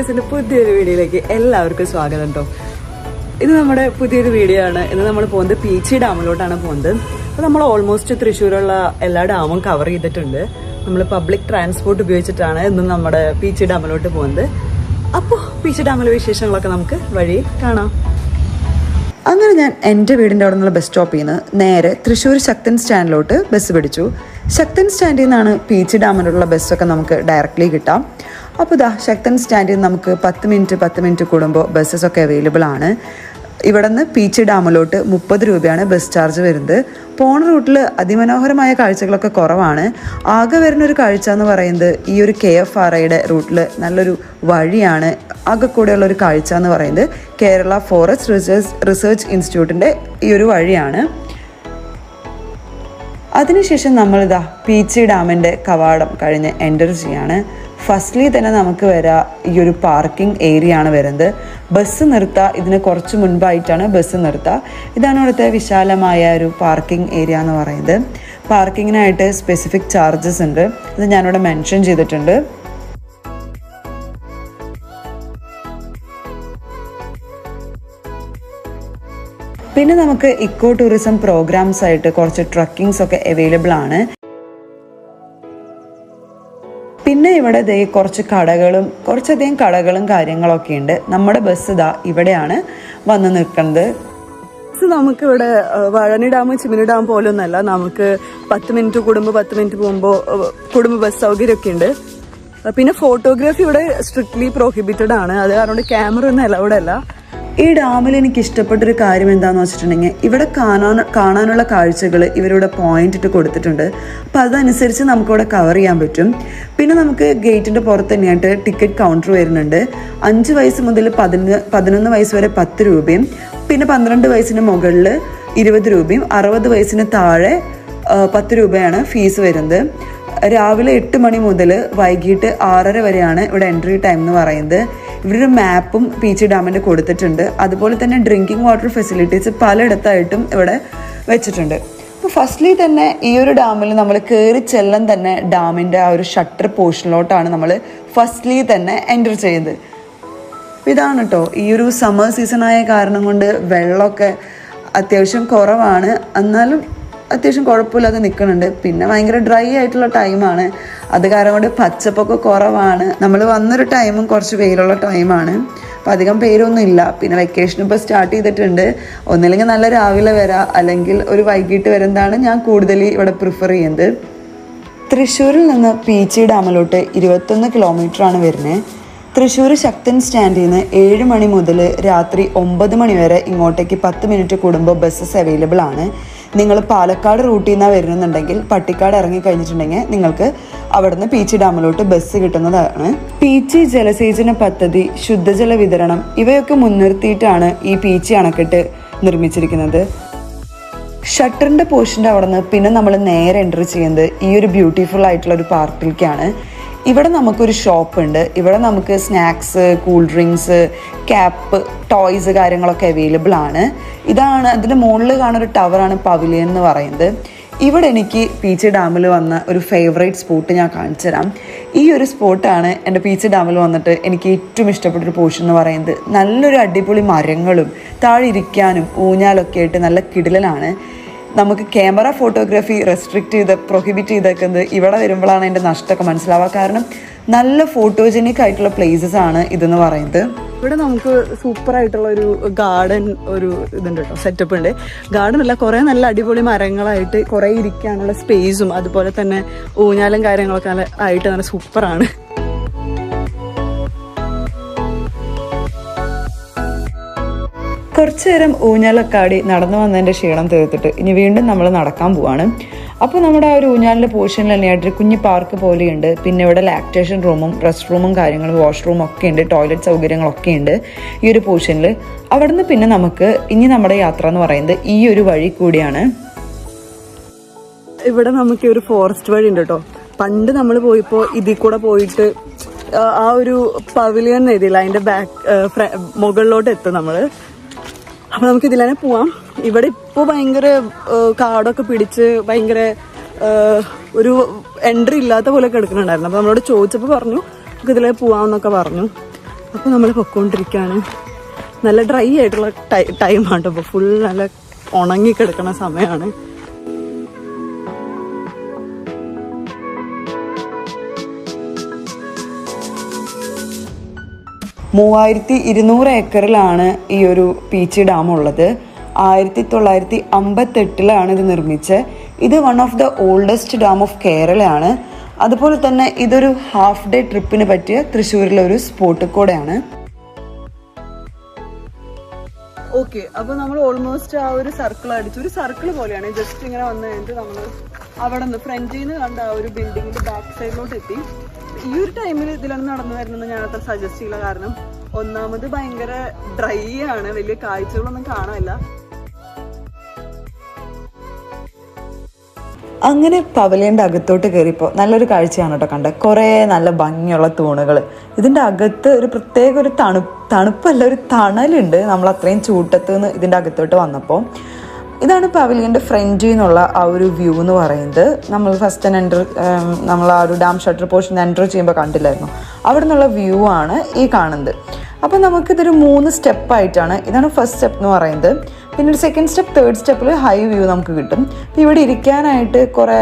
ഡേയ്സിന്റെ പുതിയൊരു വീഡിയോയിലേക്ക് എല്ലാവർക്കും സ്വാഗതം കേട്ടോ. ഇത് നമ്മുടെ പുതിയൊരു വീഡിയോ ആണ്. ഇന്ന് നമ്മൾ പോകുന്നത് പീച്ചി ഡാമിലോട്ടാണ് പോകുന്നത്. അപ്പോൾ നമ്മൾ ഓൾമോസ്റ്റ് തൃശ്ശൂരുള്ള എല്ലാ ഡാമും കവർ ചെയ്തിട്ടുണ്ട്. നമ്മൾ പബ്ലിക് ട്രാൻസ്പോർട്ട് ഉപയോഗിച്ചിട്ടാണ് ഇന്ന് നമ്മുടെ പീച്ചി ഡാമിലോട്ട് പോകുന്നത്. അപ്പോൾ പീച്ചി ഡാമിലെ വിശേഷങ്ങളൊക്കെ നമുക്ക് വഴിയിൽ കാണാം. അങ്ങനെ ഞാൻ എൻ്റെ വീടിൻ്റെ അവിടെ നിന്നുള്ള ബസ് സ്റ്റോപ്പിൽ നിന്ന് നേരെ തൃശ്ശൂർ ശക്തൻ സ്റ്റാൻഡിലോട്ട് ബസ് പിടിച്ചു. ശക്തൻ സ്റ്റാൻഡിൽ നിന്നാണ് പീച്ചി ഡാമിലുള്ള ബസ്സൊക്കെ നമുക്ക് ഡയറക്റ്റ്ലി കിട്ടാം. അപ്പോൾ ഇതാ ശക്തൻ സ്റ്റാൻഡിൽ നിന്ന് നമുക്ക് 10 മിനിറ്റ് കൂടുമ്പോൾ ബസ്സസൊക്കെ അവൈലബിൾ ആണ്. ഇവിടെ നിന്ന് പീച്ചി ഡാമിലോട്ട് 30 രൂപയാണ് ബസ് ചാർജ് വരുന്നത്. പോണ റൂട്ടിൽ അതിമനോഹരമായ കാഴ്ചകളൊക്കെ കുറവാണ്. ആകെ വരുന്നൊരു കാഴ്ച എന്ന് പറയുന്നത് ഈ ഒരു KFRIയുടെ റൂട്ടിൽ നല്ലൊരു വഴിയാണ്. ആകെ കൂടെയുള്ളൊരു കാഴ്ച എന്ന് പറയുന്നത് കേരള ഫോറസ്റ്റ് റിസർച്ച് ഇൻസ്റ്റിറ്റ്യൂട്ടിൻ്റെ ഈ ഒരു വഴിയാണ്. അതിനുശേഷം നമ്മളിതാ പീച്ചി ഡാമിൻ്റെ കവാടം കഴിഞ്ഞ് എൻ്റർ ചെയ്യാണ്. ഫസ്റ്റ്ലി തന്നെ നമുക്ക് വരാം ഈ ഒരു പാർക്കിംഗ് ഏരിയ ആണ് വരുന്നത്. ബസ് നിർത്തുക ഇതിന് കുറച്ച് മുൻപായിട്ടാണ് ബസ് നിർത്തുക. ഇതാണ് ഇവിടുത്തെ വിശാലമായ ഒരു പാർക്കിംഗ് ഏരിയ എന്ന് പറയുന്നത്. പാർക്കിങ്ങിനായിട്ട് സ്പെസിഫിക് ചാർജസ് ഉണ്ട്. ഇത് ഞാനിവിടെ മെൻഷൻ ചെയ്തിട്ടുണ്ട്. പിന്നെ നമുക്ക് ഇക്കോ ടൂറിസം പ്രോഗ്രാംസ് ആയിട്ട് കുറച്ച് ട്രക്കിങ്സ് ഒക്കെ അവൈലബിൾ ആണ്. പിന്നെ ഇവിടെ കുറച്ചധികം കടകളും കാര്യങ്ങളൊക്കെ ഉണ്ട്. നമ്മുടെ ബസ് ഇതാ ഇവിടെയാണ് വന്ന് നിൽക്കുന്നത്. നമുക്ക് ഇവിടെ വഴനി ഡാം ചിമിനി ഡാം പോലൊന്നല്ല. നമുക്ക് 10 മിനിറ്റ് കൂടുമ്പോൾ 10 മിനിറ്റ് കൂടുമ്പോൾ ബസ് സൗകര്യമൊക്കെ ഉണ്ട്. പിന്നെ ഫോട്ടോഗ്രാഫി ഇവിടെ സ്ട്രിക്ട്ലി പ്രോഹിബിറ്റഡ് ആണ്. അത് കാരണം ക്യാമറ ഒന്നും അലൗഡ് അല്ല. ഈ ഡാമിൽ എനിക്ക് ഇഷ്ടപ്പെട്ടൊരു കാര്യം എന്താണെന്ന് വെച്ചിട്ടുണ്ടെങ്കിൽ ഇവിടെ കാണാനുള്ള കാഴ്ചകൾ ഇവരിവിടെ പോയിന്റ് ഇട്ട് കൊടുത്തിട്ടുണ്ട്. അപ്പോൾ അതനുസരിച്ച് നമുക്കിവിടെ കവർ ചെയ്യാൻ പറ്റും. പിന്നെ നമുക്ക് ഗേറ്റിൻ്റെ പുറത്ത് തന്നെയായിട്ട് ടിക്കറ്റ് കൗണ്ടർ വരുന്നുണ്ട്. 5 വയസ്സ് മുതൽ 11 വയസ്സ് വരെ 10 രൂപയും പിന്നെ 12 വയസ്സിന് മുകളിൽ 20 രൂപയും 60 വയസ്സിന് താഴെ 10 രൂപയാണ് ഫീസ് വരുന്നത്. രാവിലെ 8 മണി മുതൽ വൈകിട്ട് 6:30 വരെയാണ് ഇവിടെ എൻട്രി ടൈം എന്ന് പറയുന്നത്. ഇവിടെ ഒരു മാപ്പും പീച്ചി ഡാമിൻ്റെ കൊടുത്തിട്ടുണ്ട്. അതുപോലെ തന്നെ ഡ്രിങ്കിങ് വാട്ടർ ഫെസിലിറ്റീസ് പലയിടത്തായിട്ടും ഇവിടെ വെച്ചിട്ടുണ്ട്. അപ്പോൾ ഫസ്റ്റ്ലി തന്നെ ഈ ഒരു ഡാമിൽ നമ്മൾ കയറി ചെല്ലാൻ തന്നെ ഡാമിൻ്റെ ആ ഒരു ഷട്ടർ പോർഷനിലോട്ടാണ് നമ്മൾ ഫസ്റ്റ്ലി തന്നെ എൻ്റർ ചെയ്യുന്നത്. ഇതാണ് കേട്ടോ. ഈ ഒരു സമ്മർ സീസൺ ആയ കാരണം കൊണ്ട് വെള്ളമൊക്കെ അത്യാവശ്യം കുറവാണ്. എന്നാലും അത്യാവശ്യം കുഴപ്പമില്ലാതെ നിൽക്കുന്നുണ്ട്. പിന്നെ ഭയങ്കര ഡ്രൈ ആയിട്ടുള്ള ടൈമാണ്. അത് കാരണം കൊണ്ട് പച്ചപ്പൊക്കെ കുറവാണ്. നമ്മൾ വന്നൊരു ടൈമും കുറച്ച് വെയിലുള്ള ടൈമാണ്. അപ്പം അധികം പേരൊന്നും ഇല്ല. പിന്നെ വെക്കേഷൻ ഇപ്പോൾ സ്റ്റാർട്ട് ചെയ്തിട്ടുണ്ട്. ഒന്നില്ലെങ്കിൽ നല്ല രാവിലെ വരാം, അല്ലെങ്കിൽ ഒരു വൈകിട്ട് വരുന്നതാണ് ഞാൻ കൂടുതൽ ഇവിടെ പ്രിഫർ ചെയ്യുന്നത്. തൃശ്ശൂരിൽ നിന്ന് പീച്ചി ഡാമിലോട്ട് 21 കിലോമീറ്ററാണ് വരുന്നത്. തൃശ്ശൂർ ശക്തൻ സ്റ്റാൻഡിൽ നിന്ന് 7 മണി മുതൽ രാത്രി 9 മണി വരെ ഇങ്ങോട്ടേക്ക് 10 മിനിറ്റ് കൂടുമ്പോൾ ബസ്സസ് അവൈലബിൾ ആണ്. നിങ്ങൾ പാലക്കാട് റൂട്ടിൽ നിന്നാണ് വരുന്നുണ്ടെങ്കിൽ പട്ടിക്കാട് ഇറങ്ങി കഴിഞ്ഞിട്ടുണ്ടെങ്കിൽ നിങ്ങൾക്ക് അവിടെ നിന്ന് പീച്ചി ഡാമിലോട്ട് ബസ് കിട്ടുന്നതാണ്. പീച്ചി ജലസേചന പദ്ധതി, ശുദ്ധജല വിതരണം ഇവയൊക്കെ മുൻനിർത്തിയിട്ടാണ് ഈ പീച്ചി അണക്കെട്ട് നിർമ്മിച്ചിരിക്കുന്നത്. ഷട്ടറിൻ്റെ പോർഷൻ്റെ അവിടെ നിന്ന് പിന്നെ നമ്മൾ നേരെ എൻ്റർ ചെയ്യുന്നത് ഈ ഒരു ബ്യൂട്ടിഫുൾ ആയിട്ടുള്ള ഒരു പാർക്കിലേക്കാണ്. ഇവിടെ നമുക്കൊരു ഷോപ്പ് ഉണ്ട്. ഇവിടെ നമുക്ക് snacks, cool drinks, cap, toys കാര്യങ്ങളൊക്കെ അവൈലബിൾ ആണ്. ഇതാണ് അതിൻ്റെ മുകളിൽ കാണുന്ന ഒരു ടവറാണ് പവിലിയൻ എന്ന് പറയുന്നത്. ഇവിടെ എനിക്ക് പീച്ചി ഡാമിൽ വന്ന ഒരു ഫേവറേറ്റ് സ്പോട്ട് ഞാൻ കാണിച്ചു തരാം. ഈ ഒരു സ്പോട്ടാണ് എൻ്റെ പീച്ചി ഡാമിൽ വന്നിട്ട് എനിക്ക് ഏറ്റവും ഇഷ്ടപ്പെട്ടൊരു പോർഷൻ എന്ന് പറയുന്നത്. നല്ലൊരു അടിപൊളി മരങ്ങളും താഴെ ഇരിക്കാനും ഊഞ്ഞാലൊക്കെ ആയിട്ട് നല്ല കിടിലനാണ്. നമുക്ക് ക്യാമറ ഫോട്ടോഗ്രാഫി പ്രൊഹിബിറ്റ് ചെയ്തേക്കുന്നത് ഇവിടെ വരുമ്പോഴാണ് അതിൻ്റെ നഷ്ടമൊക്കെ മനസ്സിലാവുക. കാരണം നല്ല ഫോട്ടോജനിക് ആയിട്ടുള്ള പ്ലേസസ് ആണ് ഇതെന്ന് പറയുന്നത്. ഇവിടെ നമുക്ക് സൂപ്പറായിട്ടുള്ള ഒരു ഗാർഡൻ ഇതുണ്ട് കേട്ടോ, സെറ്റപ്പ് ഉണ്ട്. ഗാർഡൻ അല്ല, കുറേ നല്ല അടിപൊളി മരങ്ങളായിട്ട് കുറേ ഇരിക്കാനുള്ള സ്പേസും അതുപോലെ തന്നെ ഊഞ്ഞാലും കാര്യങ്ങളൊക്കെ ആയിട്ട് നല്ല സൂപ്പറാണ്. കുറച്ചു നേരം ഊഞ്ഞാലൊക്കെ ആടി നടന്നു വന്നതിൻ്റെ ക്ഷീണം തീർത്തിട്ട് ഇനി വീണ്ടും നമ്മൾ നടക്കാൻ പോവാണ്. അപ്പോൾ നമ്മുടെ ആ ഒരു ഊഞ്ഞാലിൻ്റെ പോർഷനിൽ തന്നെയായിട്ട് കുഞ്ഞു പാർക്ക് പോലെയുണ്ട്. പിന്നെ ഇവിടെ ലാക്ടേഷൻ റൂമും റെസ്റ്റ് റൂമും കാര്യങ്ങളും വാഷ്റൂമും ഒക്കെ ഉണ്ട്. ടോയ്ലറ്റ് സൗകര്യങ്ങളൊക്കെ ഉണ്ട് ഈ ഒരു പോർഷനിൽ. അവിടെ നിന്ന് പിന്നെ നമുക്ക് ഇനി നമ്മുടെ യാത്ര എന്ന് പറയുന്നത് ഈ ഒരു വഴി കൂടിയാണ്. ഇവിടെ നമുക്ക് ഒരു ഫോറസ്റ്റ് വഴി ഉണ്ട് കേട്ടോ. പണ്ട് നമ്മൾ പോയപ്പോൾ ഇതിൽ കൂടെ പോയിട്ട് ആ ഒരു പവിലിയൻ എഴുതിയില്ല, അതിൻ്റെ മുകളിലോട്ട് എത്തും നമ്മൾ. അപ്പം നമുക്ക് ഇതിലാണ് പോവാം. ഇവിടെ ഇപ്പോൾ ഭയങ്കര കാടൊക്കെ പിടിച്ച് ഭയങ്കര ഒരു എൻട്രി ഇല്ലാത്ത പോലെ കിടക്കുന്നുണ്ടായിരുന്നു. അപ്പോൾ നമ്മളോട് ചോദിച്ചപ്പോൾ പറഞ്ഞു നമുക്ക് ഇതിലേ പോവാമെന്നൊക്കെ പറഞ്ഞു. അപ്പോൾ നമ്മൾ പൊയ്ക്കൊണ്ടിരിക്കുകയാണ്. നല്ല ഡ്രൈ ആയിട്ടുള്ള ടൈമാണ് ഇപ്പോൾ, ഫുൾ നല്ല ഉണങ്ങിക്കിടക്കുന്ന സമയമാണ്. ഏക്കറിലാണ് ഈ ഒരു പീച്ചി ഡാം ഉള്ളത്. 1958 ഇത് നിർമ്മിച്ചത്. ഇത് one of the oldest dam of കേരളയാണ്. അതുപോലെ തന്നെ ഇതൊരു ഹാഫ് ഡേ ട്രിപ്പിന് പറ്റിയ തൃശ്ശൂരിലെ ഒരു സ്പോട്ട് കൂടെയാണ്. ഓക്കെ, അപ്പോൾ നമ്മൾ ഓൾമോസ്റ്റ് ആ ഒരു സർക്കിൾ അടിച്ചു. ഒരു സർക്കിൾ പോലെയാണ്, ജസ്റ്റ് ഇങ്ങനെ വന്നു കഴിഞ്ഞിട്ട് നമ്മൾ അവിടെ നിന്ന് ഫ്രണ്ടിൽ നിന്ന് കണ്ട ആ ഒരു ബിൽഡിങ്ങിന്റെ ബാക്ക് സൈഡിലോട്ട് എത്തി. ഈ ഒരു ടൈമിൽ ഇതിലൊന്നും നടന്നു വരുന്നത് ഞാൻ അത്ര സജസ്റ്റ് ചെയ്യില്ല. കാരണം ഒന്നാമത് ഭയങ്കര ഡ്രൈ ആണ്, വലിയ കാഴ്ചകളൊന്നും കാണാനില്ല. അങ്ങനെ പവലിയൻ്റെ അകത്തോട്ട് കയറിയപ്പോൾ നല്ലൊരു കാഴ്ചയാണ് കേട്ടോ കണ്ടത്. കുറേ നല്ല ഭംഗിയുള്ള തൂണുകൾ. ഇതിൻ്റെ അകത്ത് ഒരു പ്രത്യേക ഒരു തണുപ്പല്ല, ഒരു തണലുണ്ട്. നമ്മൾ അത്രയും ചൂട്ടത്ത് നിന്ന് ഇതിൻ്റെ അകത്തോട്ട് വന്നപ്പോൾ ഇതാണ് പവലിയൻ്റെ ഫ്രണ്ടിൽ നിന്നുള്ള ആ ഒരു വ്യൂ എന്ന് പറയുന്നത്. നമ്മൾ ഫസ്റ്റ് നമ്മൾ ആ ഒരു ഡാം ഷട്ടർ പോർഷൻ എൻ്റർ ചെയ്യുമ്പോൾ കണ്ടില്ലായിരുന്നു, അവിടെ നിന്നുള്ള വ്യൂ ആണ് ഈ കാണുന്നത്. അപ്പോൾ നമുക്കിതൊരു 3 സ്റ്റെപ്പായിട്ടാണ്. ഇതാണ് ഫസ്റ്റ് സ്റ്റെപ്പ് എന്ന് പറയുന്നത്. പിന്നെ ഒരു സെക്കൻഡ് സ്റ്റെപ്പ്, തേർഡ് സ്റ്റെപ്പിൽ ഹൈ വ്യൂ നമുക്ക് കിട്ടും. അപ്പോൾ ഇവിടെ ഇരിക്കാനായിട്ട് കുറേ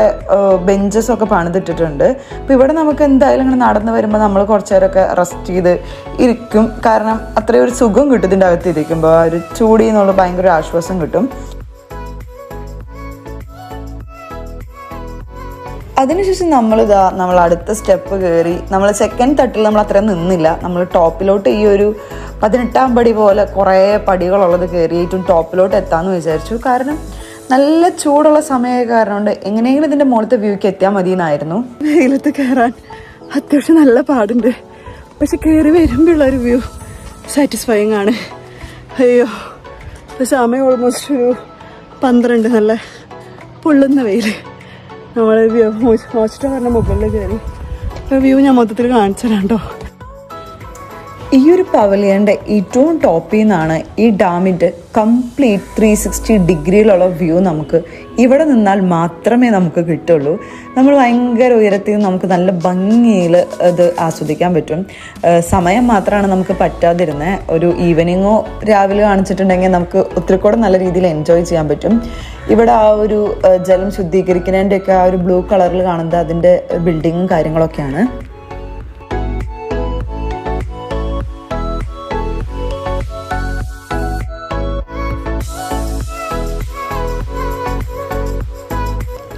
ബെഞ്ചസൊക്കെ പണിതിട്ടിട്ടുണ്ട്. അപ്പോൾ ഇവിടെ നമുക്ക് എന്തായാലും ഇങ്ങനെ നടന്നു വരുമ്പോൾ നമ്മൾ കുറച്ച് നേരമൊക്കെ റെസ്റ്റ് ചെയ്ത് ഇരിക്കും. കാരണം അത്രയും ഒരു സുഖം കിട്ടും ഇതിൻ്റെ അകത്ത് ഇരിക്കുമ്പോൾ. ആ ഒരു ചൂടിൽ നിന്നുള്ള ഭയങ്കര ആശ്വാസം കിട്ടും. അതിനുശേഷം നമ്മൾ അടുത്ത സ്റ്റെപ്പ് കയറി. നമ്മൾ സെക്കൻഡ് തട്ടിൽ നമ്മൾ അത്രയും നിന്നില്ല. നമ്മൾ ടോപ്പിലോട്ട് ഈ ഒരു 18ാം പടി പോലെ കുറേ പടികളുള്ളത് കയറിയിട്ടും ടോപ്പിലോട്ട് എത്താമെന്ന് വിചാരിച്ചു. കാരണം നല്ല ചൂടുള്ള സമയമൊക്കെ കാരണം കൊണ്ട് എങ്ങനെയെങ്കിലും ഇതിൻ്റെ മുകളിലത്തെ വ്യൂക്ക് എത്തിയാൽ മതി എന്നായിരുന്നു. വെയിലത്ത് കയറാൻ അത്യാവശ്യം നല്ല പാടുണ്ട്, പക്ഷെ കയറി വരുമ്പോഴുള്ളൊരു വ്യൂ സാറ്റിസ്ഫൈങ് ആണ്. അയ്യോ, പക്ഷെ സമയം ഓൾമോസ്റ്റ് ഒരു 12, നല്ല പൊള്ളുന്ന വെയിൽ. നമ്മൾ മോസ്റ്റ് പറഞ്ഞ മുകളിൽ കയറി വ്യൂ ഞാൻ മൊത്തത്തിൽ കാണിച്ചു തരാം കേട്ടോ. ഈ ഒരു പവലിയൻ്റെ ഏറ്റവും ടോപ്പിൽ നിന്നാണ് ഈ ഡാമിൻ്റെ കംപ്ലീറ്റ് 360 ഡിഗ്രിയിലുള്ള വ്യൂ നമുക്ക് ഇവിടെ നിന്നാൽ മാത്രമേ നമുക്ക് കിട്ടുള്ളൂ. നമ്മൾ ഭയങ്കര ഉയരത്തിൽ നിന്ന് നമുക്ക് നല്ല ഭംഗിയിൽ അത് ആസ്വദിക്കാൻ പറ്റും. സമയം മാത്രമാണ് നമുക്ക് പറ്റാതിരുന്നത്. ഒരു ഈവനിങ്ങോ രാവിലെ കാണിച്ചിട്ടുണ്ടെങ്കിൽ നമുക്ക് ഒത്തിരി കൂടെ നല്ല രീതിയിൽ എൻജോയ് ചെയ്യാൻ പറ്റും. ഇവിടെ ആ ഒരു ജലം ശുദ്ധീകരിക്കുന്നതിൻ്റെയൊക്കെ ആ ഒരു ബ്ലൂ കളറിൽ കാണുന്നത് അതിൻ്റെ ബിൽഡിങ്ങും കാര്യങ്ങളൊക്കെയാണ്.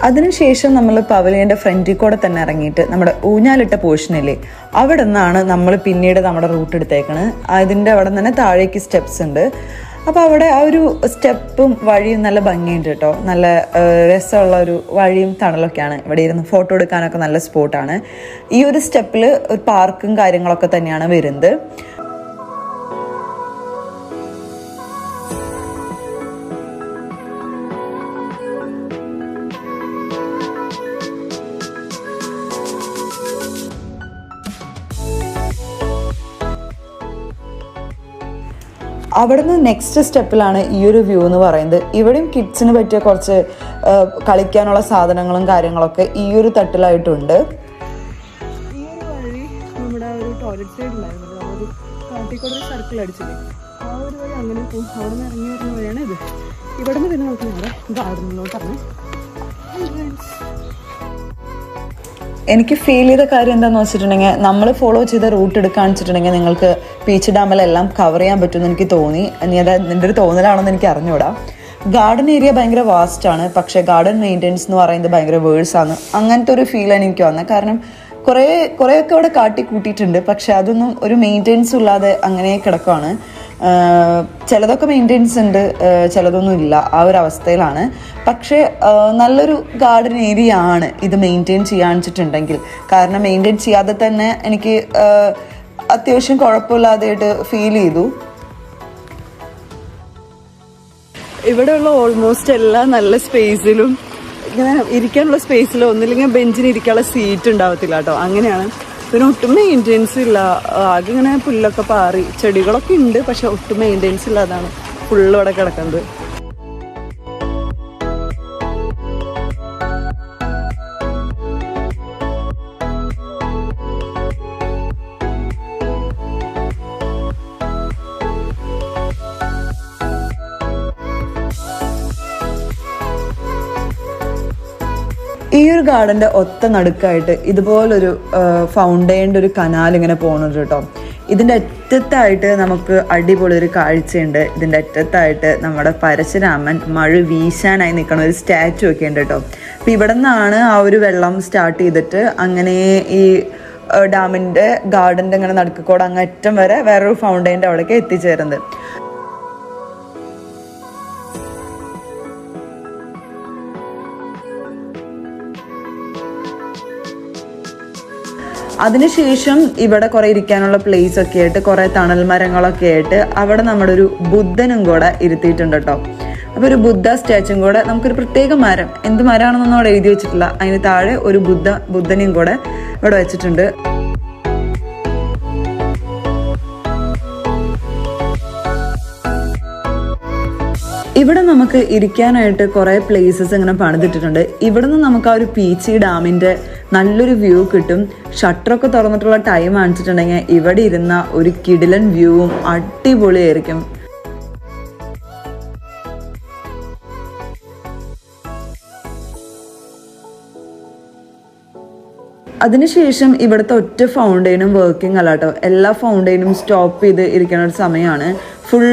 അതിനുശേഷം നമ്മൾ പവലിയൻ്റെ ഫ്രണ്ടിൽ കൂടെ തന്നെ ഇറങ്ങിയിട്ട് നമ്മുടെ ഊഞ്ഞാലിട്ട പോർഷനില്ലേ അവിടെ നിന്നാണ് നമ്മൾ പിന്നീട് നമ്മുടെ റൂട്ട് എടുത്തേക്കണത്. അതിൻ്റെ അവിടെ തന്നെ താഴേക്ക് സ്റ്റെപ്സ് ഉണ്ട്. അപ്പോൾ അവിടെ ആ ഒരു സ്റ്റെപ്പും വഴിയും നല്ല ഭംഗിയുണ്ട് കേട്ടോ. നല്ല രസമുള്ള ഒരു വഴിയും തണലൊക്കെയാണ്. ഇവിടെ ഇരുന്ന് ഫോട്ടോ എടുക്കാനൊക്കെ നല്ല സ്പോട്ടാണ്. ഈ ഒരു സ്റ്റെപ്പിൽ ഒരു പാർക്കും കാര്യങ്ങളൊക്കെ തന്നെയാണ് വരുന്നത്. അവിടുന്ന് നെക്സ്റ്റ് സ്റ്റെപ്പിലാണ് ഈ ഒരു വ്യൂ എന്ന് പറയുന്നത്. ഇവിടെയും കിഡ്സിന് പറ്റിയ കുറച്ച് കളിക്കാനുള്ള സാധനങ്ങളും കാര്യങ്ങളൊക്കെ ഈ ഒരു തട്ടിലായിട്ടുണ്ട്. ഈ ഒരു വഴി നമ്മുടെ ഒരു ടോയ്ലറ്റ് സൈഡിലായിരുന്നു, നമ്മളൊരു കാട്ടിക്കൂടെ ഒരു സർക്കിൾ അടിച്ചില്ലേ, ആ ഒരു വഴി അങ്ങനെ പോകും. അവിടെ നിന്ന് ഇറങ്ങി വരുന്ന വഴിയാണ് ഇത്. ഇവിടെ നിന്ന് പിന്നെ നമുക്ക് ഞങ്ങളുടെ ഗാർഡനിലോട്ടാണ്. എനിക്ക് ഫീൽ ചെയ്ത കാര്യം എന്താണെന്ന് വെച്ചിട്ടുണ്ടെങ്കിൽ, നമ്മൾ ഫോളോ ചെയ്ത റൂട്ട് എടുക്കുകയാണെന്ന് വെച്ചിട്ടുണ്ടെങ്കിൽ നിങ്ങൾക്ക് പീച്ച് ഡാമിലെല്ലാം കവർ ചെയ്യാൻ പറ്റുമെന്ന് എനിക്ക് തോന്നി. ഇനി അത് നിൻ്റെ ഒരു തോന്നലാണെന്ന് എനിക്ക് അറിഞ്ഞൂടാ. ഗാർഡൻ ഏരിയ ഭയങ്കര വാസ്റ്റാണ്, പക്ഷേ ഗാർഡൻ മെയിൻ്റെനൻസ് എന്ന് പറയുന്നത് ഭയങ്കര വേഴ്സാണ്. അങ്ങനത്തെ ഒരു ഫീലാണ് എനിക്ക് വന്നത്. കാരണം കുറേയൊക്കെ അവിടെ കാട്ടി കൂട്ടിയിട്ടുണ്ട്, പക്ഷെ അതൊന്നും ഒരു മെയിൻ്റെനൻസും ഇല്ലാതെ അങ്ങനെ കിടക്കുവാണ്. ചിലതൊക്കെ മെയിൻ്റെനൻസ് ഉണ്ട്, ചിലതൊന്നും ഇല്ല. ആ ഒരു അവസ്ഥയിലാണ്. പക്ഷേ നല്ലൊരു ഗാർഡൻ ഏരിയ ആണ് ഇത് മെയിൻറ്റെയിൻ ചെയ്യാണിച്ചിട്ടുണ്ടെങ്കിൽ. കാരണം മെയിൻറ്റെയിൻ ചെയ്യാതെ തന്നെ എനിക്ക് അത്യാവശ്യം കുഴപ്പമില്ലാതെയായിട്ട് ഫീൽ ചെയ്തു. ഇവിടെയുള്ള ഓൾമോസ്റ്റ് എല്ലാ നല്ല സ്പേസിലും ഇങ്ങനെ ഇരിക്കാനുള്ള സ്പേസിലോ ഒന്നില്ലെങ്കിൽ ബെഞ്ചിന് ഇരിക്കാനുള്ള സീറ്റ് ഉണ്ടാവത്തില്ല കേട്ടോ. അങ്ങനെയാണ്. പിന്നെ ഒട്ടും മെയിൻ്റെനൻസ് ഇല്ല. ആകെ ഇങ്ങനെ പുല്ലൊക്കെ പാറി, ചെടികളൊക്കെ ഉണ്ട്, പക്ഷെ ഒട്ടും മെയിൻ്റെനൻസ് ഇല്ലാതാണ് ഫുള്ള് ഇവിടെ കിടക്കുന്നത്. ഈ ഒരു ഗാർഡന്റെ ഒത്ത നടുക്കായിട്ട് ഇതുപോലൊരു ഫൗണ്ടെയിൻ്റെ ഒരു കനാൽ ഇങ്ങനെ പോകുന്നുണ്ട് കേട്ടോ. ഇതിൻ്റെ അറ്റത്തായിട്ട് നമുക്ക് അടിപൊളി ഒരു കാഴ്ചയുണ്ട്. ഇതിൻ്റെ അറ്റത്തായിട്ട് നമ്മുടെ പരശുരാമൻ മഴ വീശാനായി നിൽക്കുന്ന ഒരു സ്റ്റാച്ചു ഒക്കെ ഉണ്ട് കേട്ടോ. അപ്പം ഇവിടെ നിന്നാണ് ആ ഒരു വെള്ളം സ്റ്റാർട്ട് ചെയ്തിട്ട് അങ്ങനെ ഈ ഡാമിൻ്റെ ഗാർഡൻ്റെ ഇങ്ങനെ നടുക്കോടെ അങ്ങറ്റം വരെ വേറൊരു ഫൗണ്ടെയിൻ്റെ അവിടേക്ക് എത്തിച്ചേരുന്നത്. അതിനുശേഷം ഇവിടെ കുറെ ഇരിക്കാനുള്ള പ്ലേസ് ഒക്കെ ആയിട്ട് കുറെ തണൽ മരങ്ങളൊക്കെ ആയിട്ട് അവിടെ നമ്മുടെ ഒരു ബുദ്ധനും കൂടെ ഇരുത്തിയിട്ടുണ്ട് കേട്ടോ. അപ്പോൾ ഒരു ബുദ്ധ സ്റ്റാച്ചും കൂടെ നമുക്കൊരു പ്രത്യേക മരം, എന്ത് മരമാണെന്നൊന്നും അവിടെ എഴുതി വെച്ചിട്ടില്ല, അതിന് താഴെ ഒരു ബുദ്ധനെയും കൂടെ ഇവിടെ വെച്ചിട്ടുണ്ട്. ഇവിടെ നമുക്ക് ഇരിക്കാനായിട്ട് കുറേ പ്ലേസസ് ഇങ്ങനെ പണിതിട്ടിട്ടുണ്ട്. ഇവിടെ നിന്ന് നമുക്ക് ആ ഒരു പീച്ചി ഡാമിൻ്റെ നല്ലൊരു വ്യൂ കിട്ടും. ഷട്ടറൊക്കെ തുറന്നിട്ടുള്ള ടൈം കാണിച്ചിട്ടുണ്ടെങ്കിൽ ഇവിടെ ഇരുന്ന ഒരു കിടിലൻ വ്യൂവും അടിപൊളിയായിരിക്കും. അതിനുശേഷം ഇവിടുത്തെ ഒറ്റ ഫൗണ്ടെയിനും വർക്കിംഗ് അല്ല കേട്ടോ. എല്ലാ ഫൗണ്ടെയിനും സ്റ്റോപ്പ് ചെയ്ത് ഇരിക്കുന്ന ഒരു സമയമാണ്. ഫുൾ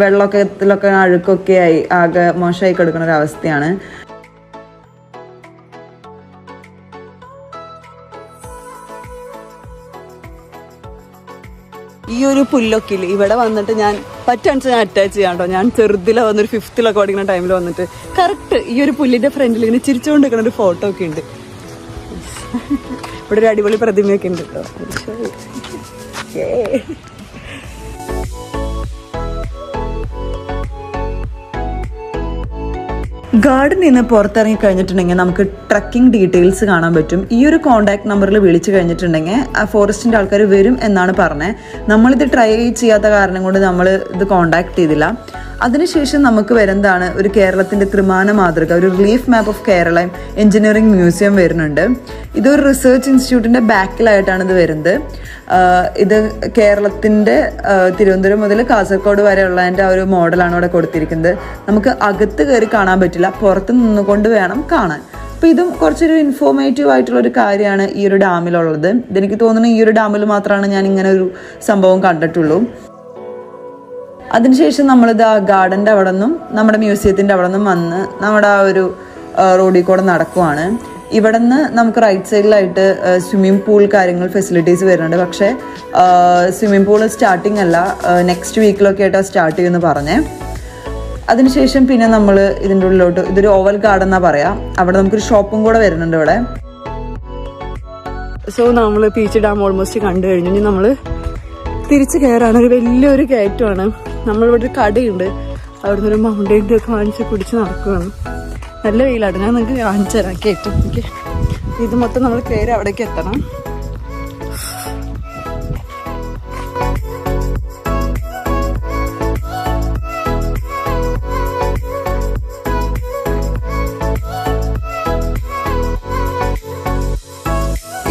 വെള്ളത്തിലൊക്കെ അഴുക്കൊക്കെ ആയി ആകെ മോശമായി കിടക്കുന്ന ഒരു അവസ്ഥയാണ്. ഈ ഒരു പുല്ലൊക്കെ ഇല്ല ഇവിടെ വന്നിട്ട് ഞാൻ പറ്റാണെന്ന് ഞാൻ അറ്റാച്ച് ചെയ്യാം കേട്ടോ. ഞാൻ ചെറുതിലെ വന്നൊരു 5th പഠിക്കുന്ന ടൈമിൽ വന്നിട്ട് കറക്റ്റ് ഈ ഒരു പുല്ലിന്റെ ഫ്രണ്ടിൽ ഇങ്ങനെ ചിരിച്ചുകൊണ്ട് നിൽക്കുന്ന ഒരു ഫോട്ടോ ഒക്കെ ഉണ്ട്. ഇവിടെ ഒരു അടിപൊളി പ്രതിമയൊക്കെ ഉണ്ട് കേട്ടോ. ഗാർഡനിൽ നിന്ന് പുറത്തിറങ്ങി കഴിഞ്ഞിട്ടുണ്ടെങ്കിൽ നമുക്ക് ട്രക്കിംഗ് ഡീറ്റെയിൽസ് കാണാൻ പറ്റും. ഈ ഒരു കോൺടാക്ട് നമ്പറിൽ വിളിച്ചു കഴിഞ്ഞിട്ടുണ്ടെങ്കിൽ ആ ഫോറസ്റ്റിൻ്റെ ആൾക്കാർ വരും എന്നാണ് പറഞ്ഞത്. നമ്മളിത് ട്രൈ ചെയ്യാത്ത കാരണം കൊണ്ട് നമ്മൾ ഇത് കോൺടാക്ട് ചെയ്തില്ല. അതിനുശേഷം നമുക്ക് വരുന്നതാണ് ഒരു കേരളത്തിൻ്റെ ത്രിമാന മാതൃക, ഒരു relief map of Kerala engineering museum വരുന്നുണ്ട്. ഇതൊരു റിസർച്ച് ഇൻസ്റ്റിറ്റ്യൂട്ടിൻ്റെ ബാക്കിലായിട്ടാണ് ഇത് വരുന്നത്. ഇത് കേരളത്തിൻ്റെ തിരുവനന്തപുരം മുതൽ കാസർഗോഡ് വരെയുള്ളതിൻ്റെ ആ ഒരു മോഡലാണ് ഇവിടെ കൊടുത്തിരിക്കുന്നത്. നമുക്ക് അകത്ത് കയറി കാണാൻ പറ്റില്ല, പുറത്ത് നിന്നുകൊണ്ട് വേണം കാണാൻ. അപ്പോൾ ഇതും കുറച്ചൊരു ഇൻഫോർമേറ്റീവ് ആയിട്ടുള്ളൊരു കാര്യമാണ് ഈ ഒരു ഡാമിലുള്ളത്. ഇതെനിക്ക് തോന്നുന്നു ഈ ഒരു ഡാമിൽ മാത്രമാണ് ഞാൻ ഇങ്ങനെ ഒരു സംഭവം കണ്ടിട്ടുള്ളൂ. അതിനുശേഷം നമ്മളിത് ആ ഗാർഡൻ്റെ അവിടെ നിന്നും നമ്മുടെ മ്യൂസിയത്തിൻ്റെ അവിടെ നിന്നും വന്ന് നമ്മുടെ ആ ഒരു റോഡിൽ കൂടെ നടക്കുവാണ്. ഇവിടെ നിന്ന് നമുക്ക് റൈറ്റ് സൈഡിലായിട്ട് സ്വിമ്മിംഗ് പൂൾ കാര്യങ്ങൾ ഫെസിലിറ്റീസ് വരുന്നുണ്ട്. പക്ഷേ സ്വിമ്മിംഗ് പൂൾ സ്റ്റാർട്ടിങ് അല്ല, നെക്സ്റ്റ് വീക്കിലൊക്കെ ആയിട്ടാണ് സ്റ്റാർട്ട് ചെയ്യുമെന്ന് പറഞ്ഞേ. അതിനുശേഷം പിന്നെ നമ്മൾ ഇതിൻ്റെ ഉള്ളിലോട്ട്, ഇതൊരു ഓവൽ ഗാർഡൻ എന്നാണ് പറയാം, അവിടെ നമുക്കൊരു ഷോപ്പും കൂടെ വരുന്നുണ്ട് ഇവിടെ. സോ നമ്മൾ പീച്ച് ഡാം ഓൾമോസ്റ്റ് കണ്ടു കഴിഞ്ഞു. ഇനി നമ്മൾ തിരിച്ച് കയറാണ്. ഒരു വലിയൊരു കയറ്റമാണ്. നമ്മളിവിടെ ഒരു കടയുണ്ട്, അവിടെ നിന്ന് ഒരു മൗണ്ടെയിൻ്റെ ഒക്കെ വാങ്ങിച്ച് കുടിച്ച് നടക്കുകയാണ്. നല്ല വെയിലാണ്. ഞാൻ നിങ്ങൾക്ക് കാണിച്ചു തരാം കയറ്റം. ഓക്കെ, ഇത് മൊത്തം നമ്മൾ കയറി അവിടേക്ക് എത്തണം.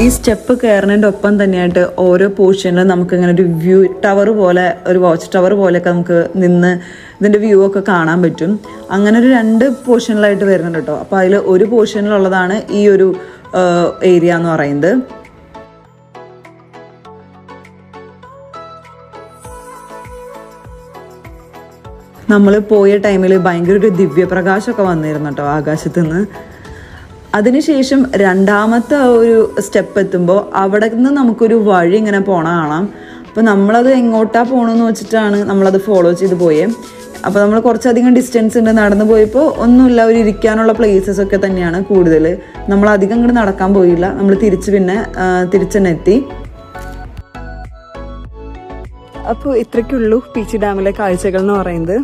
ഈ സ്റ്റെപ്പ് കയറുന്നതിൻ്റെ ഒപ്പം തന്നെയായിട്ട് ഓരോ പോർഷനിലും നമുക്കിങ്ങനെ ഒരു വ്യൂ ടവർ പോലെ, ഒരു വാച്ച് ടവർ പോലെയൊക്കെ നമുക്ക് നിന്ന് ഇതിൻ്റെ വ്യൂ ഒക്കെ കാണാൻ പറ്റും. അങ്ങനെ ഒരു 2 പോർഷനിലായിട്ട് വരുന്നുണ്ട് കേട്ടോ. അപ്പോൾ അതിൽ ഒരു പോർഷനിലുള്ളതാണ് ഈ ഒരു ഏരിയ എന്ന് പറയുന്നത്. നമ്മൾ പോയ ടൈമിൽ ഭയങ്കര ഒരു ദിവ്യപ്രകാശമൊക്കെ വന്നിരുന്നു കേട്ടോ ആകാശത്തു നിന്ന്. അതിനുശേഷം രണ്ടാമത്തെ ഒരു സ്റ്റെപ്പ് എത്തുമ്പോൾ അവിടെ നിന്ന് നമുക്കൊരു വഴി ഇങ്ങനെ പോണ കാണാം. അപ്പോൾ നമ്മളത് എങ്ങോട്ടാണ് പോകണമെന്ന് വെച്ചിട്ടാണ് നമ്മളത് ഫോളോ ചെയ്ത് പോയേ. അപ്പോൾ നമ്മൾ കുറച്ചധികം ഡിസ്റ്റൻസ് ഉണ്ട്. നടന്നു പോയപ്പോൾ ഒന്നുമില്ല, ഒരു ഇരിക്കാനുള്ള പ്ലേസസ് ഒക്കെ തന്നെയാണ് കൂടുതൽ. നമ്മൾ അധികം ഇങ്ങോട്ട് നടക്കാൻ പോയില്ല, നമ്മൾ തിരിച്ചെന്നെ എത്തി. അപ്പോൾ ഇത്രയ്ക്കുള്ളൂ പീച്ചി ഡാമിലെ കാഴ്ചകൾ എന്ന് പറയുന്നത്.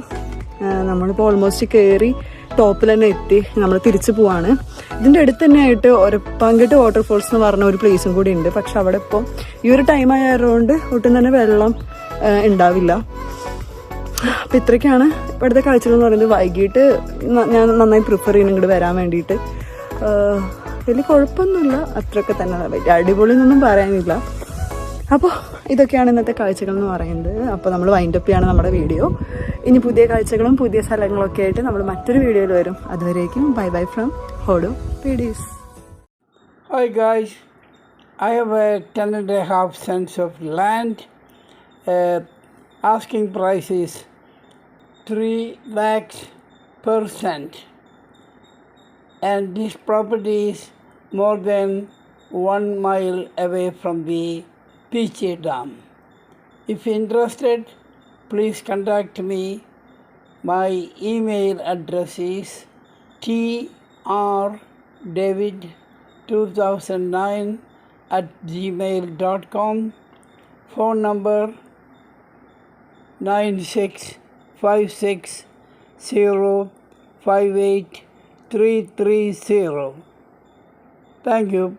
നമ്മളിപ്പോൾ ഓൾമോസ്റ്റ് കയറി ടോപ്പിൽ തന്നെ എത്തി. നമ്മൾ തിരിച്ചു പോവാണ്. ഇതിൻ്റെ അടുത്ത് തന്നെയായിട്ട് ഒരപ്പാങ്കെട്ട് വാട്ടർഫോൾസ് എന്ന് പറഞ്ഞ ഒരു പ്ലേസും കൂടി ഉണ്ട്. പക്ഷെ അവിടെ ഇപ്പോൾ ഈ ഒരു ടൈം ആയതുകൊണ്ട് ഒട്ടും തന്നെ വെള്ളം ഉണ്ടാവില്ല. അപ്പം ഇത്രയ്ക്കാണ് ഇവിടുത്തെ കാഴ്ചകൾ എന്ന് പറയുന്നത്. വൈകിട്ട് ഞാൻ നന്നായി പ്രിഫർ ചെയ്യുന്നു ഇങ്ങോട്ട് വരാൻ വേണ്ടിയിട്ട്. വലിയ കുഴപ്പമൊന്നുമില്ല, അത്രയൊക്കെ തന്നെ. വലിയ അടിപൊളി എന്നൊന്നും പറയാനില്ല. അപ്പോൾ ഇതൊക്കെയാണ് ഇന്നത്തെ കാഴ്ചകൾ എന്ന് പറയുന്നത്. അപ്പോൾ നമ്മൾ വൈൻഡപ്പ് ചെയ്യാണ് നമ്മുടെ വീഡിയോ. ഇനി പുതിയ കാഴ്ചകളും പുതിയ സ്ഥലങ്ങളൊക്കെ ആയിട്ട് നമ്മൾ മറ്റൊരു വീഡിയോയിൽ വരും. അതുവരേക്കും ബൈ ബൈ ഫ്രം ഹോഡു. PDs. Hi guys, I have a 10.5 cents of land. Asking price is 3 lakhs per cent, and this property is more than 1 mile away from the Peachy Dam. If interested, please contact me. My email address is trdavid2009@gmail.com. Phone number 9656058330. Thank you.